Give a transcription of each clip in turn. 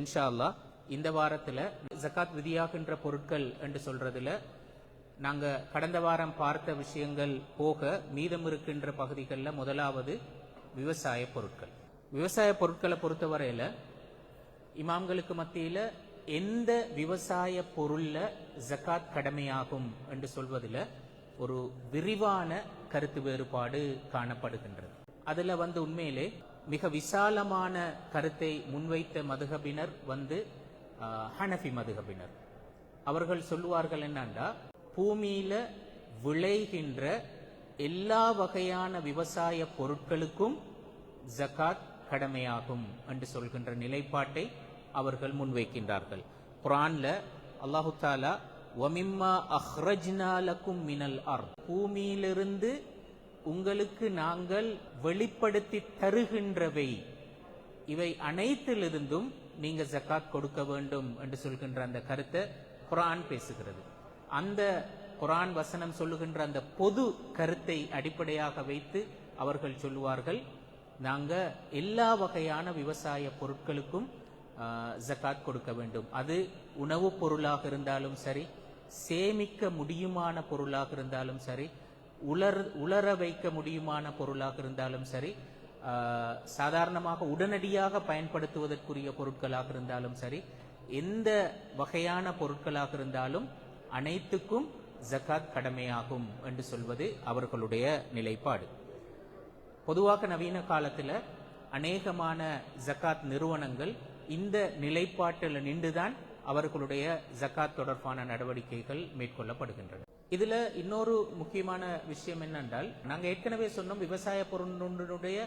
இன்ஷா அல்லாஹ் இந்த வாரத்துல ஜகாத் விதியாகின்ற பொருட்கள் என்று சொல்றதுல நாங்க கடந்த வாரம் பார்த்த விஷயங்கள் போக மீதம் இருக்கின்ற பகுதிகளில் முதலாவது விவசாய பொருட்கள். விவசாய பொருட்களை பொறுத்தவரையில இமாம்களுக்கு மத்தியில எந்த விவசாய பொருள்ல ஜகாத் கடமையாகும் என்று சொல்வதில் ஒரு விரிவான கருத்து வேறுபாடு காணப்படுகின்றது. அதுல உண்மையிலே மிக விசாலமான கருத்தை முன்வைத்த மதுஹபினர் ஹனஃபி மதுஹபினர். அவர்கள் சொல்லுவார்கள் என்னன்னா, பூமியில விளைகின்ற எல்லா வகையான விவசாய பொருட்களுக்கும் ஜகாத் கடமையாகும் என்று சொல்கின்ற நிலைப்பாட்டை அவர்கள் முன்வைக்கின்றார்கள். குர்ஆன்ல அல்லாஹு தஆலா வமிம்மா அஹ்ரஜ்னா லக்கும் மினல் அர்த், பூமியிலிருந்து உங்களுக்கு நாங்கள் வெளிப்படுத்தி தருகின்றவை, இவை அனைத்திலிருந்தும் நீங்க ஜகாத் கொடுக்க வேண்டும் என்று சொல்கின்ற அந்த கருத்தை குர்ஆன் பேசுகிறது. அந்த குர்ஆன் வசனம் சொல்லுகின்ற அந்த பொது கருத்தை அடிப்படையாக வைத்து அவர்கள் சொல்லுவார்கள், நாங்க எல்லா வகையான விவசாய பொருட்களுக்கும் ஜகாத் கொடுக்க வேண்டும். அது உணவுப் பொருளாக இருந்தாலும் சரி, சேமிக்க முடியுமான பொருளாக இருந்தாலும் சரி, உலர வைக்க முடியுமான பொருளாக இருந்தாலும் சரி, சாதாரணமாக உடனடியாக பயன்படுத்துவதற்குரிய பொருட்களாக இருந்தாலும் சரி, எந்த வகையான பொருட்களாக இருந்தாலும் அனைத்துக்கும் ஜகாத் கடமையாகும் என்று சொல்வது அவர்களுடைய நிலைப்பாடு. பொதுவாக நவீன காலத்தில் அநேகமான ஜகாத் நிறுவனங்கள் இந்த நிலைப்பாட்டில் நின்றுதான் அவர்களுடைய ஜகாத் தொடர்பான நடவடிக்கைகள் மேற்கொள்ளப்படுகின்றன. இதுல இன்னொரு முக்கியமான விஷயம் என்னென்றால், நாங்க ஏற்கனவே சொன்னோம் விவசாய பொருளுடைய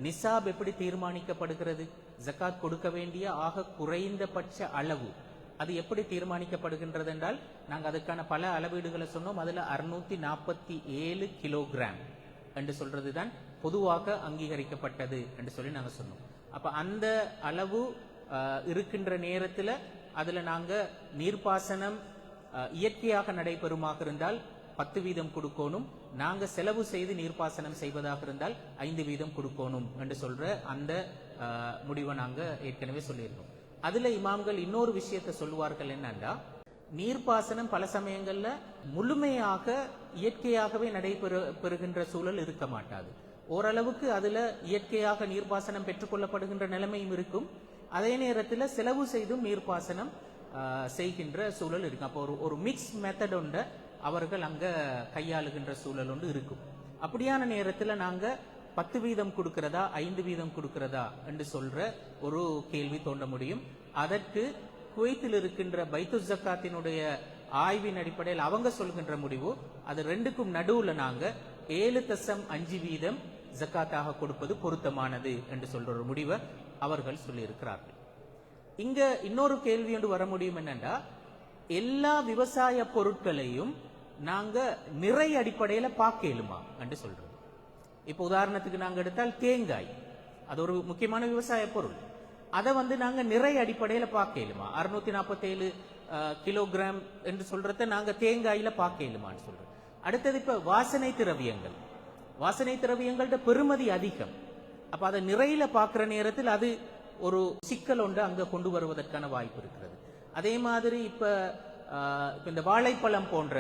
நிசாப் எப்படி தீர்மானிக்கப்படுகிறது, ஜகாத் கொடுக்க வேண்டிய ஆக குறைந்தபட்ச அளவு அது எப்படி தீர்மானிக்கப்படுகின்றது என்றால், நாங்க அதுக்கான பல அளவீடுகளை சொன்னோம். அதுல 647 கிலோகிராம் என்று சொல்றதுதான் பொதுவாக அங்கீகரிக்கப்பட்டது என்று சொல்லி நாங்க சொன்னோம். அப்ப அந்த அளவு இருக்கின்ற நேரத்தில் அதுல நாங்க நீர்ப்பாசனம் இயற்கையாக நடைபெறுமாக இருந்தால் 10% கொடுக்கணும், நாங்க செலவு செய்து நீர்ப்பாசனம் செய்வதாக இருந்தால் 5% கொடுக்கணும் என்று சொல்ற அந்த முடிவை நாங்க ஏற்கனவே சொல்லியிருந்தோம். அதுல இமாம்கள் இன்னொரு விஷயத்தை சொல்லுவார்கள் என்னன்னா, நீர்ப்பாசனம் பல சமயங்கள்ல முழுமையாக இயற்கையாகவே நடைபெறுகின்ற சூழல் இருக்க மாட்டாது. ஓரளவுக்கு அதுல இயற்கையாக நீர்ப்பாசனம் பெற்றுக்கொள்ளப்படுகின்ற நிலைமையும் இருக்கும். அதே நேரத்தில் செலவு செய்தும் நீர்ப்பாசனம் செய்கின்ற சூழல் இருக்கும். அப்போ ஒரு மிக்ஸ் மெத்தட் ஒன்று அவர்கள் அங்க கையாளுகின்ற சூழல் ஒன்று இருக்கும். அப்படியான நேரத்தில் நாங்க 10% கொடுக்கிறதா 5% கொடுக்கிறதா என்று சொல்ற ஒரு கேள்வி தோன்ற முடியும். அதற்கு குவைத்தில் இருக்கின்ற பைத்துல் ஜக்காத்தினுடைய ஆய்வின் அடிப்படையில் அவங்க சொல்கின்ற முடிவு, அது ரெண்டுக்கும் நடுவுல நாங்க 7.5% ஜக்காத்தாக கொடுப்பது பொருத்தமானது என்று சொல்ற ஒரு முடிவை அவர்கள் சொல்லி இருக்கிறார்கள். இங்க இன்னொரு கேள்வி ஒன்று வர முடியும் என்னன்னா, எல்லா விவசாய பொருட்களையும் நாங்க நிறை அடிப்படையில பார்க்கலுமா என்று சொல்றோம். இப்ப உதாரணத்துக்கு நாங்க எடுத்தால் தேங்காய், அது ஒரு முக்கியமான விவசாய பொருள். அதை நாங்க நிறை அடிப்படையில பார்க்கலுமா, 647 கிலோகிராம் என்று சொல்றத நாங்க தேங்காயில பார்க்கலுமான்னு சொல்றோம். அடுத்தது இப்ப வாசனை திரவியங்கள், வாசனை திரவியங்கள்ட பெறுமதி அதிகம். அப்ப அதை நிறையில பார்க்கிற நேரத்தில் அது ஒரு சிக்கல் ஒன்று அங்க கொண்டு வருவதற்கான வாய்ப்பு இருக்கிறது. அதே மாதிரி இப்ப இந்த வாழைப்பழம் போன்ற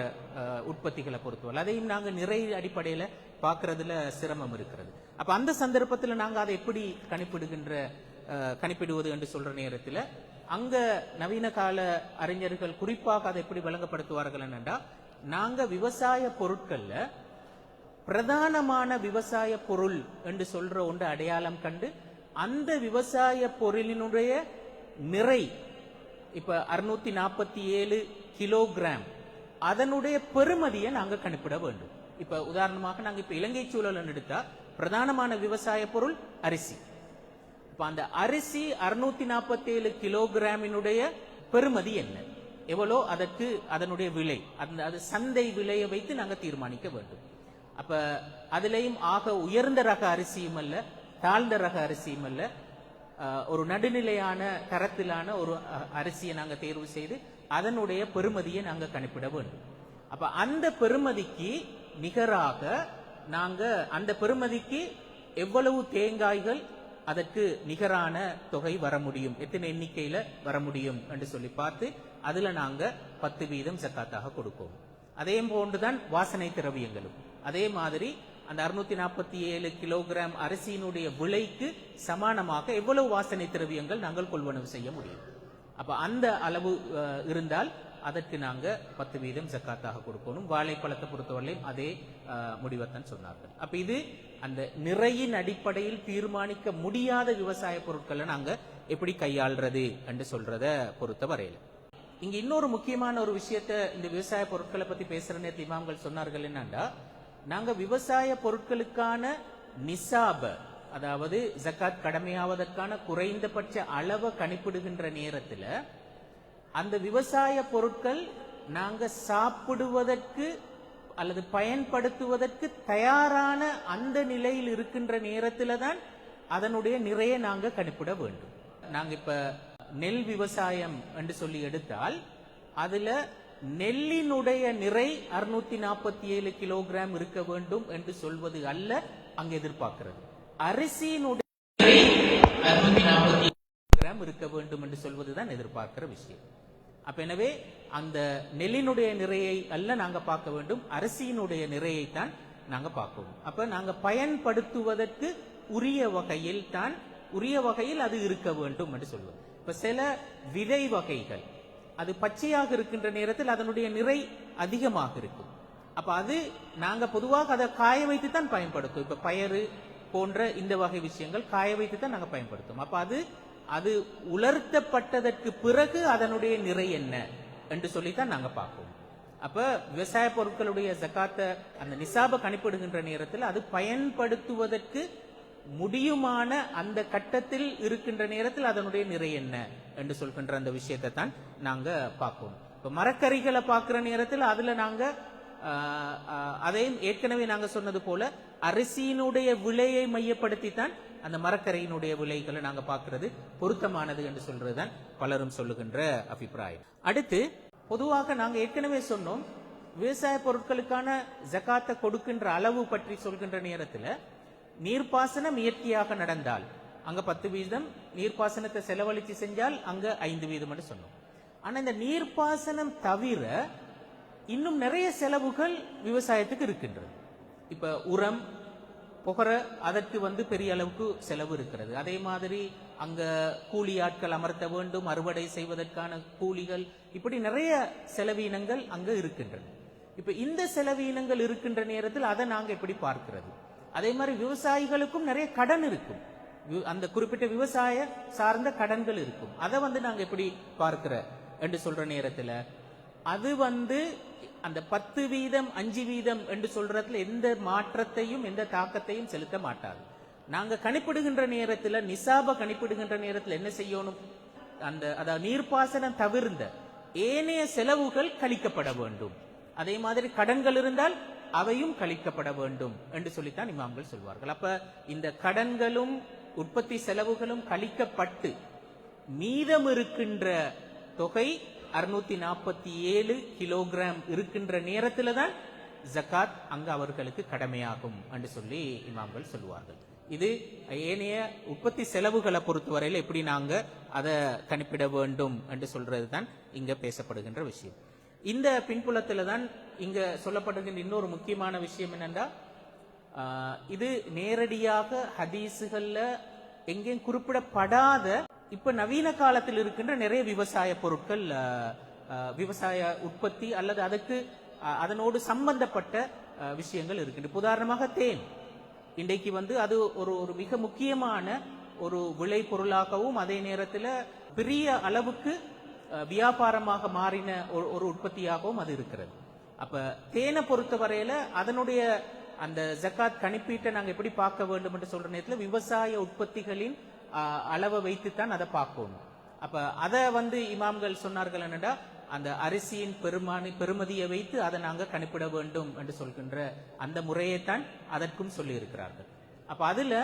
உற்பத்திகளை பொறுத்தவரை அதையும் நாங்க நிறை அடிப்படையில பார்க்கறதுல சிரமம் இருக்கிறது. அப்ப அந்த சந்தர்ப்பத்தில் நாங்க அதை எப்படி கணிப்பிடுவது என்று சொல்ற நேரத்தில் அங்க நவீன கால அறிஞர்கள் குறிப்பாக அதை எப்படி வழங்கப்படுத்துவார்கள் என்னன்னா, நாங்க விவசாய பொருட்கள்ல பிரதானமான விவசாய பொருள் என்று சொல்ற ஒன்று அடையாளம் கண்டு அந்த விவசாய பொருளினுடைய நிறை இப்ப 647 கிலோகிராம் அதனுடைய பெறுமதியை நாங்க கணிப்பிட வேண்டும். இப்ப உதாரணமாக நாங்க இப்ப இலங்கை சூழல் எடுத்தா பிரதானமான விவசாய பொருள் அரிசி. இப்ப அந்த அரிசி 647 கிலோகிராமினுடைய பெறுமதி என்ன, எவ்வளோ அதற்கு அதனுடைய விலை, அது சந்தை விலையை வைத்து நாங்க தீர்மானிக்க வேண்டும். அப்ப அதுலயும் ஆக உயர்ந்த ரக அரிசியும் அல்ல, தாழ்ந்த ரக அரிசியும் அல்ல, ஒரு நடுநிலையான தரத்திலான ஒரு அரிசியை நாங்க தேர்வு செய்து அதனுடைய பெறுமதியை நாங்க கணிப்பிட வேண்டும். அப்ப அந்த பெறுமதிக்கு நிகராக நாங்க அந்த பெறுமதிக்கு எவ்வளவு தேங்காய்கள் அதற்கு நிகரான தொகை வர முடியும், எத்தனை எண்ணிக்கையில வர முடியும் என்று சொல்லி பார்த்து அதுல நாங்க 10% ஜக்காத்தாக கொடுப்போம். அதே போன்றுதான் வாசனை திரவியங்களும் அதே மாதிரி அந்த 647 கிலோகிராம் அரிசியினுடைய விலைக்கு சமானமாக எவ்வளவு வாசனை திரவியங்கள் நாங்கள் கொள்வனவு செய்ய முடியும். அப்ப அந்த அளவு இருந்தால் அதற்கு நாங்க 10% ஜக்காத்தாக கொடுக்கணும். வாழைப்பழத்தை பொறுத்தவரையிலும் அதே முடிவைத்தான் சொன்னார்கள். அப்ப இது அந்த நிறையின் அடிப்படையில் தீர்மானிக்க முடியாத விவசாய பொருட்களை நாங்க எப்படி கையாள்றது என்று சொல்றத பொறுத்த வரையில இங்க இன்னொரு முக்கியமான ஒரு விஷயத்தை இந்த விவசாய பொருட்களை பத்தி பேசுற நேரத்தில் இமாம்கள் சொன்னார்கள் என்னன்னா, நாங்க விவசாய பொருட்களுக்கான நிசாப, அதாவது ஜக்காத் கடமையாவதற்கான குறைந்தபட்ச அளவை கணிப்பிடுகின்ற நேரத்தில் அந்த விவசாய பொருட்கள் நாங்க சாப்பிடுவதற்கு அல்லது பயன்படுத்துவதற்கு தயாரான அந்த நிலையில் இருக்கின்ற நேரத்தில் தான் அதனுடைய நிறைய நாங்க கணிப்பிட வேண்டும். நாங்க இப்ப நெல் விவசாயம் என்று சொல்லி எடுத்தால் அதுல நெல்லினுடைய நிறை 647 கிலோகிராம் இருக்க வேண்டும் என்று சொல்வது அல்ல அங்கு எதிர்பார்க்கிறது. அரிசியினுடைய நிறை 647 கிலோகிராம் இருக்க வேண்டும் என்று சொல்வதுதான் எதிர்பார்க்கிற விஷயம். அப்ப எனவே அந்த நெல்லினுடைய நிறையை அல்ல நாங்க பார்க்க வேண்டும், அரிசியினுடைய நிறையை தான் நாங்க பார்க்கணும். அப்ப நாங்க பயன்படுத்துவதற்கு உரிய வகையில் அது இருக்க வேண்டும் என்று சொல்வது. இப்ப சில விதை வகைகள் அது பச்சையாக இருக்கின்ற நேரத்தில் அதனுடைய நிறை அதிகமாக இருக்கும். அப்ப அது நாங்க பொதுவாக அதை காய வைத்து தான் பயன்படுத்தும். இப்ப பயறு போன்ற இந்த வகை விஷயங்கள் காய வைத்து தான் நாங்க பயன்படுத்தும். அப்ப அது உலர்த்தப்பட்டதற்கு பிறகு அதனுடைய நிறை என்ன என்று சொல்லித்தான் நாங்க பார்ப்போம். அப்ப விவசாய பொருட்களுடைய ஜக்காத்தை அந்த நிசாப கணிப்பிடுகின்ற நேரத்தில் அது பயன்படுத்துவதற்கு முடியுமான அந்த கட்டத்தில் இருக்கின்ற நேரத்தில் அதனுடைய நிறை என்ன என்று சொல்கின்ற அந்த விஷயத்தை தான் நாங்க பார்ப்போம். இப்ப மரக்கறிகளை பார்க்கிற நேரத்தில் அதுல நாங்க அதையும் ஏற்கனவே நாங்க சொன்னது போல அரிசியினுடைய விலையை மையப்படுத்தி தான் அந்த மரக்கரையினுடைய விலைகளை நாங்க பார்க்கிறது பொருத்தமானது என்று சொல்றதுதான் பலரும் சொல்லுகின்ற அபிப்பிராயம். அடுத்து பொதுவாக நாங்க ஏற்கனவே சொன்னோம், விவசாய பொருட்களுக்கான ஜக்காத்தை கொடுக்கின்ற அளவு பற்றி சொல்கின்ற நேரத்தில் நீர்ப்பாசனம் இயற்கையாக நடந்தால் அங்க 10%, நீர்ப்பாசனத்தை செலவழித்து செஞ்சால் அங்க 5% என்று சொன்னோம். ஆனா இந்த நீர்ப்பாசனம் தவிர இன்னும் நிறைய செலவுகள் விவசாயத்துக்கு இருக்கின்றது. இப்ப உரம் புகர அதற்கு பெரிய அளவுக்கு செலவு இருக்கிறது. அதே மாதிரி அங்க கூலி ஆட்கள் அமர்த்த வேண்டும், அறுவடை செய்வதற்கான கூலிகள், இப்படி நிறைய செலவீனங்கள் அங்க இருக்கின்றன. இப்ப இந்த செலவீனங்கள் இருக்கின்ற நேரத்தில் அதை நாங்க எப்படி பார்க்கிறது? அதே மாதிரி விவசாயிகளுக்கும் நிறைய கடன் இருக்கும், அந்த குறிப்பிட்ட விவசாய சார்ந்த கடன்கள் இருக்கும். அதை நாங்க எப்படி பார்க்கிற என்று சொல்ற நேரத்தில் அது அந்த 10%, 5% என்று சொல்றதுல எந்த மாற்றத்தையும் எந்த தாக்கத்தையும் செலுத்த மாட்டாது. நாங்க கணிப்பிடுகின்ற நேரத்தில் நிசாப கணிப்பிடுகின்ற நேரத்தில் என்ன செய்யணும்? அதாவது நீர்ப்பாசனம் தவிர்ந்த ஏனைய செலவுகள் கழிக்கப்பட வேண்டும். அதே மாதிரி கடன்கள் இருந்தால் அவையும் கழிக்கப்பட வேண்டும் என்று சொல்லித்தான் இமாம்கள் சொல்வார்கள். அப்ப இந்த கடன்களும் உற்பத்தி செலவுகளும் கழிக்கப்பட்டு மீதம் இருக்கின்ற தொகை 647 கிலோகிராம் இருக்கின்ற நேரத்தில் தான் ஜக்காத் அங்கு அவர்களுக்கு கடமையாகும் என்று சொல்லி இமாம்கள் சொல்லுவார்கள். இது ஏனைய உற்பத்தி செலவுகளை பொறுத்தவரையில் எப்படி நாங்க அதை கணிப்பிட வேண்டும் என்று சொல்றது தான் இங்க பேசப்படுகின்ற விஷயம். இந்த பின்புலத்தில் தான் இங்க சொல்லப்படுகின்ற இன்னொரு முக்கியமான விஷயம் என்னன்னா, இது நேரடியாக ஹதீஸுகள்ல எங்கேயும் குறிப்பிடப்படாத இப்ப நவீன காலத்தில் இருக்கின்ற நிறைய விவசாய பொருட்கள், விவசாய உற்பத்தி அல்லது அதுக்கு அதனோடு சம்பந்தப்பட்ட விஷயங்கள் இருக்கின்றன. உதாரணமாக தேன் இன்றைக்கு அது ஒரு மிக முக்கியமான ஒரு விளை பொருளாகவும் அதே நேரத்தில் பெரிய அளவுக்கு வியாபாரமாக மாறின ஒரு உற்பத்தியாகவும் அது இருக்கிறது. அப்ப தேனை பொறுத்த வரையில அதனுடைய அந்த ஜக்காத் கணிப்பீட்டை நாங்க எப்படி பார்க்க வேண்டும் என்று சொல்ற நேரத்தில் விவசாய உற்பத்திகளின் அளவை வைத்துத்தான் அதை பார்க்கணும். அப்ப அதை இமாம்கள் சொன்னார்கள் என்னடா, அந்த அரிசியின் பெருமதியை வைத்து அதை நாங்க கணிப்பிட வேண்டும் என்று சொல்கின்ற அந்த முறையைத்தான் அதற்கும் சொல்லி இருக்கிறார்கள். அப்ப அதுல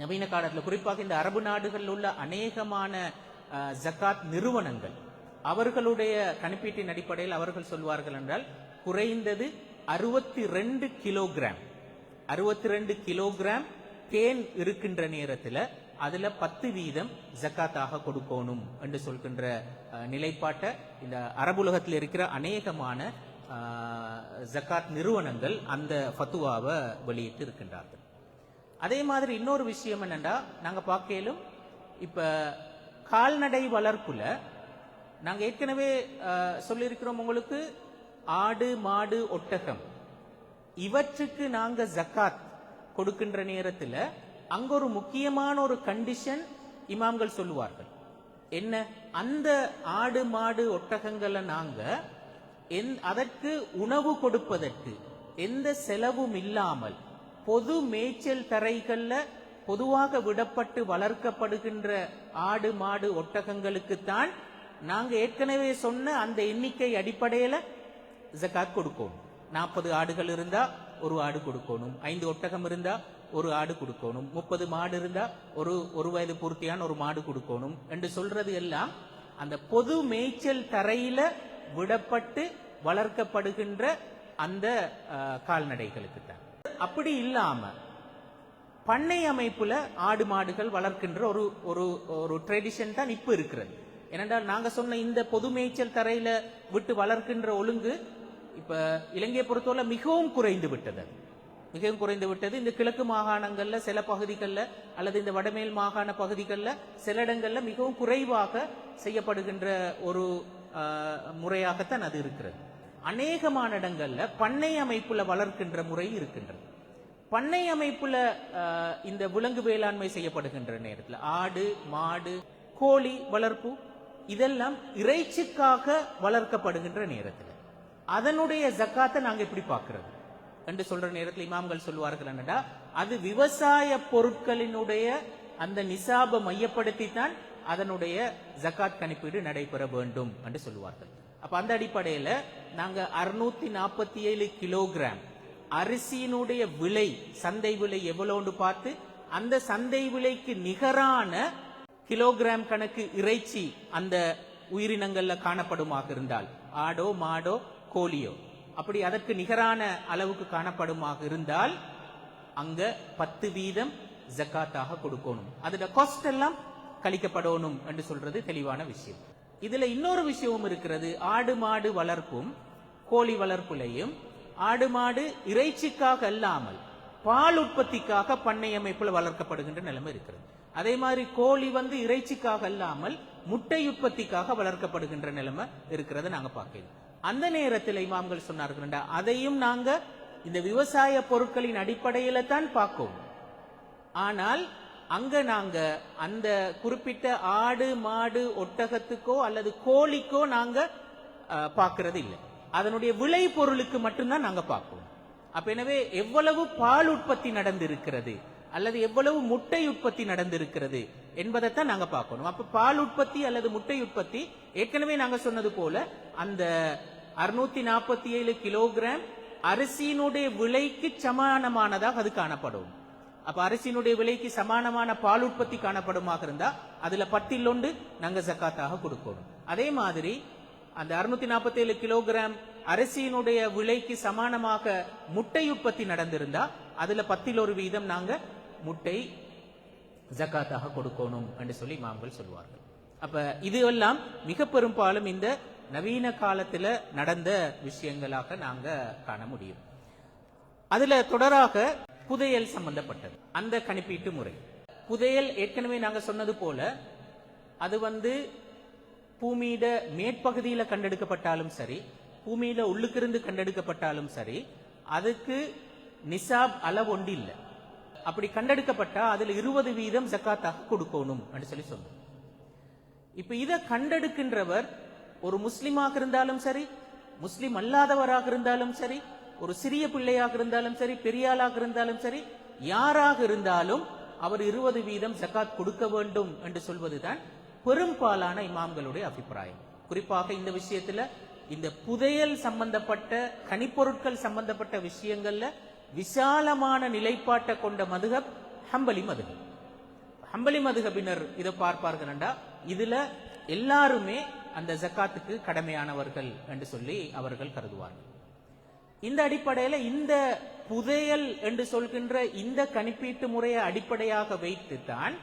நவீன காலத்தில் குறிப்பாக இந்த அரபு நாடுகளில் உள்ள அநேகமான ஜக்காத் நிறுவனங்கள் அவர்களுடைய கணிப்பீட்டின் அடிப்படையில் அவர்கள் சொல்வார்கள் என்றால் குறைந்தது 62 கிலோகிராம் கேன் இருக்கின்ற நேரத்தில் அதுல 10% ஜக்காத்தாக கொடுக்கணும் என்று சொல்கின்ற நிலைப்பாட்டை இந்த அரபுலகத்தில் இருக்கிற அநேகமான ஜக்காத் நிறுவனங்கள் அந்த ஃபத்துவாவை வெளியிட்டு இருக்கின்றார்கள். அதே மாதிரி இன்னொரு விஷயம் என்னன்னா, நாங்க பார்க்கலும் இப்ப கால்நடை வளர்ப்புல நாங்க ஏற்கனவே சொல்லியிருக்கிறோம் உங்களுக்கு, ஆடு மாடு ஒட்டகம் இவற்றுக்கு நாங்க ஜக்காத் கொடுக்கின்ற நேரத்தில் அங்க ஒரு முக்கியமான ஒரு கண்டிஷன் இமாம்கள் சொல்லுவார்கள். என்ன? அந்த ஆடு மாடு ஒட்டகங்களை நாங்க அதற்கு உணவு கொடுப்பதற்கு எந்த செலவும் இல்லாமல் பொது மேய்ச்சல் தரைகள்ல பொதுவாக விடப்பட்டு வளர்க்கப்படுகின்ற ஆடு மாடு ஒட்டகங்களுக்குத்தான் நாங்க ஏற்கனவே சொன்ன அந்த எண்ணிக்கை அடிப்படையில ஜக்காத் கொடுக்கணும். 40 ஆடுகள் இருந்தா ஒரு ஆடு கொடுக்கணும், 5 ஒட்டகம் இருந்தா ஒரு ஆடு கொடுக்கணும், 30 மாடு இருந்தா ஒரு வயது பூர்த்தியான ஒரு மாடு கொடுக்கணும் என்று சொல்றது எல்லாம் அந்த பொது மேய்ச்சல் தரையில விடப்பட்டு வளர்க்கப்படுகின்ற அந்த கால்நடைகளுக்கு தான். அப்படி இல்லாம பண்ணை அமைப்புல ஆடு மாடுகள் வளர்க்கின்ற ஒரு ட்ரெடிஷன் தான் இப்ப இருக்கிறது. ஏனென்றால் நாங்க சொன்ன இந்த பொது மேய்ச்சல் தரையில விட்டு வளர்க்கின்ற ஒழுங்கு இப்ப இலங்கையை பொறுத்தவரை மிகவும் குறைந்து விட்டது. மிகவும் குறைந்து விட்டது. இந்த கிழக்கு மாகாணங்கள்ல சில பகுதிகளில் அல்லது இந்த வடமேல் மாகாண பகுதிகளில் சில இடங்கள்ல மிகவும் குறைவாக செய்யப்படுகின்ற ஒரு முறையாகத்தான் அது இருக்கிறது. அநேகமான இடங்கள்ல பண்ணை அமைப்புல வளர்க்கின்ற முறை இருக்கின்றது. பண்ணை அமைப்புல இந்த விலங்கு வேளாண்மை செய்யப்படுகின்ற நேரத்தில் ஆடு மாடு கோழி வளர்ப்பு இதெல்லாம் இறைச்சிக்காக வளர்க்கப்படுகின்ற நேரத்தில் அதனுடைய ஜக்காத்தை நாங்க எப்படி பார்க்கிறது என்று சொல்ற நேரத்தில் இமாம்கள் சொல்வார்கள் என்னடா, அது விவசாய பொருட்களினுடைய அந்த நிசாபை மையப்படுத்தி தான் அதனுடைய ஜக்காத் கணிப்பீடு நடைபெற வேண்டும் என்று சொல்லுவார்கள். அப்ப அந்த அடிப்படையில நாங்க 647 கிலோகிராம் அரிசியினுடைய விலை, சந்தை விலை எவ்வளவுன்னு பார்த்து அந்த சந்தை விலைக்கு நிகரான கிலோகிராம் கணக்கு இறைச்சி அந்த உயிரினங்கள்ல காணப்படுமாக இருந்தால், ஆடோ மாடோ கோழியோ, அப்படி அதற்கு நிகரான அளவுக்கு காணப்படுமாக இருந்தால் அங்க 10% ஜக்காத்தாக கொடுக்கணும். அதோட காஸ்ட் எல்லாம் கழிக்கப்படணும் என்று சொல்றது தெளிவான விஷயம். இதுல இன்னொரு விஷயமும் இருக்கிறது. ஆடு மாடு வளர்ப்பும் கோழி வளர்ப்புலையும் ஆடு மாடு இறைச்சிக்காக அல்லாமல் பால் உற்பத்திக்காக பண்ணை அமைப்புல வளர்க்கப்படுகின்ற நிலைமை இருக்கிறது. அதே மாதிரி கோழி இறைச்சிக்காக அல்லாமல் முட்டை உற்பத்திக்காக வளர்க்கப்படுகின்ற நிலைமை இருக்கிறத நாங்க பார்க்கிறோம். அந்த நேரத்தில் இமாம்கள் சொன்னார்கள், அதையும் நாங்க இந்த விவசாய பொருட்களின் அடிப்படையில தான் பார்க்கும். ஆனால் அங்க நாங்க அந்த குறிப்பிட்ட ஆடு மாடு ஒட்டகத்துக்கோ அல்லது கோழிக்கோ நாங்க பார்க்கறது இல்லை. அதனுடைய விளை பொருளுக்கு மட்டும்தான் நாங்க பார்ப்போம். அப்ப எனவே எவ்வளவு பால் உற்பத்தி நடந்திருக்கிறது அல்லது எவ்வளவு முட்டை உற்பத்தி நடந்திருக்கிறது என்பதைத்தான் நாங்க பார்க்கணும். அப்ப பால் உற்பத்தி அல்லது முட்டை உற்பத்தி ஏற்கனவே நாங்க சொன்னது போல அந்த 647 கிலோகிராம் அரிசியினுடைய விலைக்கு சமானமானதாக அது காணப்படும். அப்ப அரிசியினுடைய விலைக்கு சமானமான பால் உற்பத்தி காணப்படுமாக இருந்தா அதுல 10% நாங்க ஜக்காத்தாக கொடுக்கணும். அதே மாதிரி அந்த 647 கிலோகிராம் அரிசியினுடைய விலைக்கு சமானமாக முட்டை உற்பத்தி நடந்திருந்தா அதுல 10% நாங்க முட்டை ஜக்காத்தாக கொடுக்கணும் என்று சொல்லி இமாம்கள் சொல்வார்கள். அப்ப இது எல்லாம் மிக பெரும்பாலும் இந்த நவீன காலத்துல நடந்த விஷயங்களாக நாங்க காண முடியும். அதுல தொடராக புதையல் சம்பந்தப்பட்டது அந்த கணிப்பீட்டு முறை. புதையல் ஏற்கனவே நாங்க சொன்னது போல அது பூமியிட மேற்பகுதியில கண்டெடுக்கப்பட்டாலும் சரி, பூமியில உள்ளுக்கிருந்து கண்டெடுக்கப்பட்டாலும் சரி, அதுக்கு நிசாப் அளவு ஒன்று இல்லை. அப்படி கண்டெடுக்கப்பட்டா அதுல 20% ஜக்காத்தாக கொடுக்கணும் என்று சொல்லி சொன்னோம். இப்ப இதை கண்டெடுக்கின்றவர் ஒரு முஸ்லிமாக இருந்தாலும் சரி, முஸ்லிம் அல்லாதவராக இருந்தாலும் சரி, ஒரு சிறிய பிள்ளையாக இருந்தாலும் சரி, பெரியாளாக இருந்தாலும் சரி, யாராக இருந்தாலும் அவர் 20% ஜக்காத் கொடுக்க வேண்டும் என்று சொல்வதுதான் பெரும்பாலான இமாம்களுடைய அபிப்பிராயம். குறிப்பாக இந்த விஷயத்துல இந்த புதையல் சம்பந்தப்பட்ட கனிப்பொருட்கள் சம்பந்தப்பட்ட விஷயங்கள்ல விசாலமான நிலைப்பாட்டை கொண்ட மதுஹப் ஹம்பலி மதுஹப். ஹம்பலி மதுஹபினர் இதை பார்ப்பார்கள்டா, இதுல எல்லாருமே அந்த ஜக்காத்துக்கு கடமையானவர்கள் என்று சொல்லி அவர்கள் கருதுவார்கள். இந்த அடிப்படையில இந்த புதையல் என்று சொல்கின்ற இந்த கணிப்பீட்டு முறையை அடிப்படையாக வைத்துத்தான்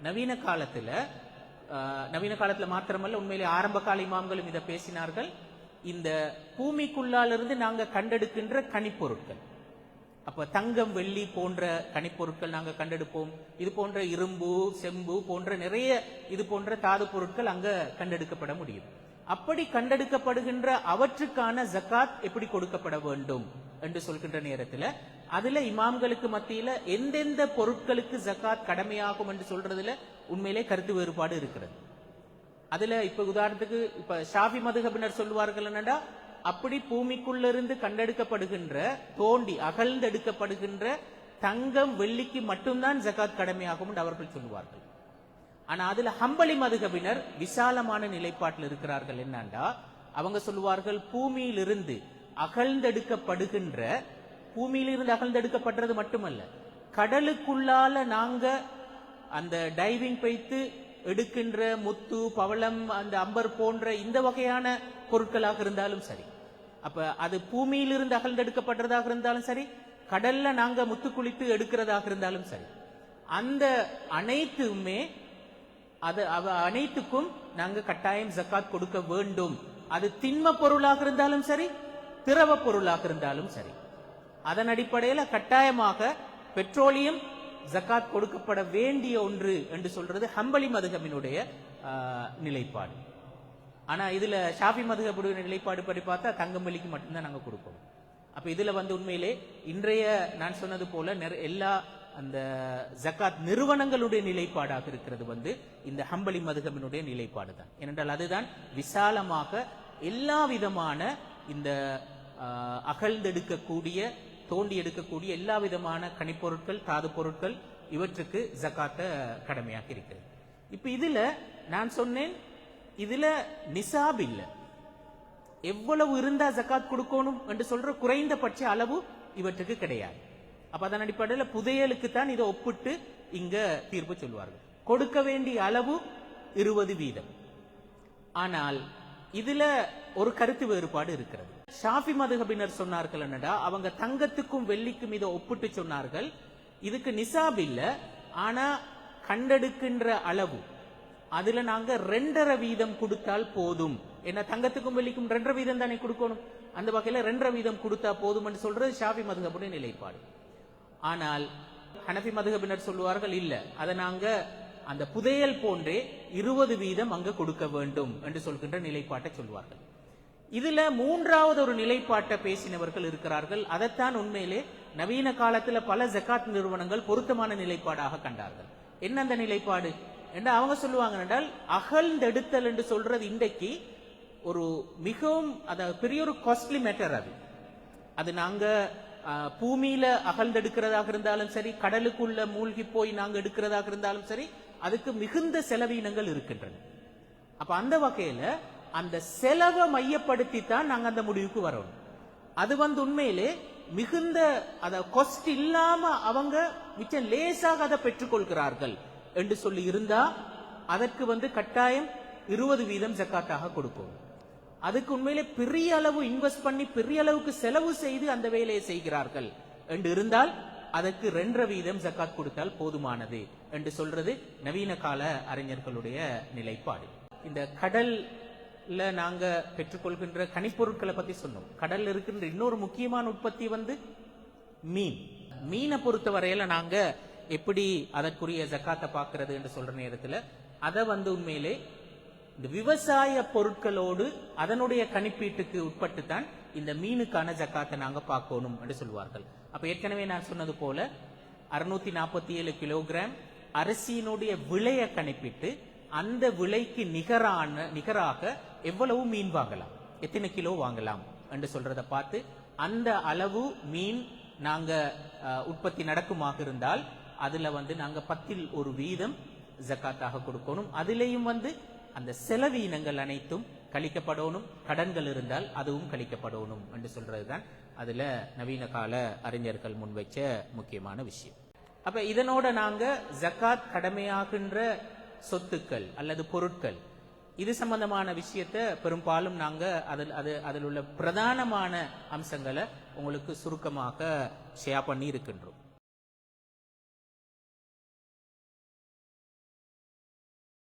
நவீன காலத்துல மாத்திரமல்ல, உண்மையிலே ஆரம்ப கால இமாம்களும் இதை பேசினார்கள். இந்த பூமிக்குள்ளாலிருந்து நாங்க கண்டெடுக்கின்ற கனிப்பொருட்கள், அப்ப தங்கம் வெள்ளி போன்ற கனிப்பொருட்கள் நாங்க கண்டெடுப்போம். இது போன்ற இரும்பு செம்பு போன்ற நிறைய இது போன்ற தாது பொருட்கள் அங்க கண்டெடுக்கப்பட முடியும். அப்படி கண்டெடுக்கப்படுகின்ற அவற்றுக்கான ஜகாத் எப்படி கொடுக்கப்பட வேண்டும் என்று சொல்கின்ற நேரத்தில் அதுல இமாம்களுக்கு மத்தியில எந்தெந்த பொருட்களுக்கு ஜகாத் கடமையாகும் என்று சொல்றதுல உண்மையிலே கருத்து வேறுபாடு இருக்கிறது. அதுல இப்ப உதாரணத்துக்கு இப்ப ஷாஃபி மதுஹபினர் சொல்லுவார்கள் என்னடா, அப்படி பூமிக்குள்ளிருந்து கண்டெடுக்கப்படுகின்ற தோண்டி அகழ்ந்தெடுக்கப்படுகின்ற தங்கம் வெள்ளிக்கு மட்டும்தான் ஜகாத் கடமையாகும் என்று அவர்கள் சொல்லுவார்கள். ஆனா அதுல ஹம்பலி மதுஹபினர் விசாலமான நிலைப்பாட்டில் இருக்கிறார்கள். என்னண்டா, அவங்க சொல்லுவார்கள் பூமியிலிருந்து அகழ்ந்தெடுக்கப்படுறது மட்டுமல்ல, கடலுக்குள்ளால நாங்க அந்த டைவிங் வைத்து எடுக்கின்ற முத்து பவளம் அந்த அம்பர் போன்ற இந்த வகையான பொருட்களாக இருந்தாலும் சரி, அப்ப அது பூமியிலிருந்து அகழ்ந்தெடுக்கப்படுறதாக இருந்தாலும் சரி, கடல்ல நாங்க முத்து குளித்து எடுக்கிறதாக இருந்தாலும் சரி, அந்த அனைத்துக்கும் நாங்க கட்டாயம் ஜகாத் கொடுக்க வேண்டும். அது திண்ம பொருளாக இருந்தாலும் சரி, திரவ பொருளாக இருந்தாலும் சரி. அதன் அடிப்படையில் கட்டாயமாக பெட்ரோலியம் ஜகாத் கொடுக்கப்பட வேண்டிய ஒன்று என்று சொல்றது ஹம்பலி மதுஹபினுடைய நிலைப்பாடு. ஆனா இதுல ஷாஃபி மதுஹபுடைய நிலைப்பாடு படி பார்த்தா தங்கம் வெள்ளிக்கு மட்டும்தான் நாங்க கொடுப்போம். அப்ப இதுல உண்மையிலே இன்றைய நான் சொன்னது போல எல்லா அந்த ஜகாத் நிறுவனங்களுடைய நிலைப்பாடாக இருக்கிறது இந்த ஹம்பலி மதுஹபினுடைய நிலைப்பாடு தான். ஏனென்றால் அதுதான் விசாலமாக எல்லா விதமான இந்த அகழ்ந்தெடுக்கக்கூடிய தோண்டி எடுக்கக்கூடிய எல்லா விதமான கனிப்பொருட்கள் தாது பொருட்கள் இவற்றுக்கு ஜகாத்த கடமையாக இருக்கிறது. இப்ப இதுல நான் சொன்னேன், இதுல நிசாப் இல்ல, எவ்வளவு இருந்தா ஜகாத் கொடுக்கணும் என்று சொல்ற குறைந்தபட்ச அளவு இவற்றுக்கு கிடையாது. அப்ப அதன் அடிப்படையில் புதையலுக்கு தான் இதை ஒப்பிட்டு இங்க தீர்ப்பு சொல்வார்கள். கொடுக்க வேண்டிய அளவு 20%. ஆனால் இதுல ஒரு கருத்து வேறுபாடு இருக்கிறது. ஷாஃபி மதுஹபினர் சொன்னார்கள் என்னடா, அவங்க தங்கத்துக்கும் வெள்ளிக்கும் இதை ஒப்பிட்டு சொன்னார்கள், இதுக்கு நிசாப் இல்ல, ஆனா கண்டெடுக்கின்ற அளவு அதுல நாங்க 2.5% கொடுத்தால் போதும். என்ன தங்கத்துக்கும் வெள்ளிக்கும் 2.5% தானே கொடுக்கணும், அந்த வகையில 2.5% கொடுத்தா போதும் என்று சொல்றது ஷாஃபி மதுஹபுடைய நிலைப்பாடு. ஆனால் ஹனஃபி மதுஹபினர் சொல்லுவார்கள் இல்ல, அதை நாங்க அந்த புதையல் போன்றே 20% அங்க கொடுக்க வேண்டும் என்று சொல்கின்ற நிலைப்பாட்டை சொல்வார்கள். இதுல மூன்றாவது ஒரு நிலைப்பாட்டை பேசினவர்கள் இருக்கிறார்கள். அதைத்தான் உண்மையிலே நவீன காலத்துல பல ஜகாத் நிறுவனங்கள் பொருத்தமான நிலைப்பாடாக கண்டார்கள். என்ன அந்த நிலைப்பாடு என்று அவங்க சொல்லுவாங்க என்றால், அகழ்ந்தெடுத்தல் என்று சொல்றது இன்றைக்கு ஒரு மிகவும் பெரிய ஒரு காஸ்ட்லி மேட்டர். அது நாங்க பூமியில அகழ்ந்தெடுக்கிறதாக இருந்தாலும் சரி, கடலுக்குள்ள மூழ்கி போய் நாங்க எடுக்கிறதாக இருந்தாலும் சரி, அதுக்கு மிகுந்த செலவீனங்கள் இருக்கின்றன. அப்ப அந்த வகையில அந்த செலவை மையப்படுத்தி தான் நாங்க அந்த முடிவுக்கு வரணும். அது உண்மையிலே மிகுந்த காஸ்ட் இல்லாம அவங்க மிச்சம் லேசாக அதை பெற்றுக்கொள்கிறார்கள் என்று சொல்லி இருந்தா அதற்கு கட்டாயம் 20% ஜகாத்தாக கொடுக்கும். அதுக்கு உண்மையிலே பெரிய அளவு இன்வெஸ்ட் பண்ணி பெரிய அளவுக்கு செலவு செய்து அந்த வேலையை செய்கிறார்கள் என்று இருந்தால் அதற்கு 2.5% ஜகாத் கொடுத்தால் போதுமானது என்று சொல்றது நவீன கால அறிஞர்களுடைய நிலைப்பாடு. இந்த கடல்ல நாங்க பெற்றுக்கொள்கின்ற கனிப்பொருட்களை பத்தி சொன்னோம். கடல்ல இருக்கின்ற இன்னொரு முக்கியமான உற்பத்தி மீனை பொறுத்த வரையில நாங்க எப்படி அதற்குரிய ஜகாத்தை பார்க்கிறது என்று சொல்ற நேரத்தில் அதை உண்மையிலே இந்த விவசாய பொருட்களோடு அதனுடைய கணிப்பீட்டுக்கு உட்பட்டு தான் இந்த மீனுக்கான ஜகாத்தை நாங்க பார்க்கணும் என்று சொல்வார்கள். அப்ப ஏற்கனவே நான் சொன்னது போல 647 கிலோகிராம் அரிசியினுடைய விலையை கணிப்பிட்டு அந்த விலைக்கு நிகராக எவ்வளவு மீன் வாங்கலாம், எத்தனை கிலோ வாங்கலாம் என்று சொல்றதை பார்த்து அந்த அளவு மீன் நாங்க உற்பத்தி நடக்குமாக இருந்தால் அதுல நாங்க 10% ஜகாத்தாக கொடுக்கணும். அதிலேயும் அந்த செலவீனங்கள் அனைத்தும் கழிக்கப்படணும், கடன்கள் இருந்தால் அதுவும் கழிக்கப்படணும் என்று சொல்றதுதான் அதுல நவீன கால அறிஞர்கள் முன்வைச்ச முக்கியமான விஷயம். அப்ப இதனோட நாங்க ஜகாத் கடமையாகின்ற சொத்துக்கள் அல்லது பொருட்கள் இது சம்பந்தமான விஷயத்தை பெரும்பாலும் நாங்க அதில் உள்ள பிரதானமான அம்சங்களை உங்களுக்கு சுருக்கமாக ஷேர் பண்ணி இருக்கின்றோம்.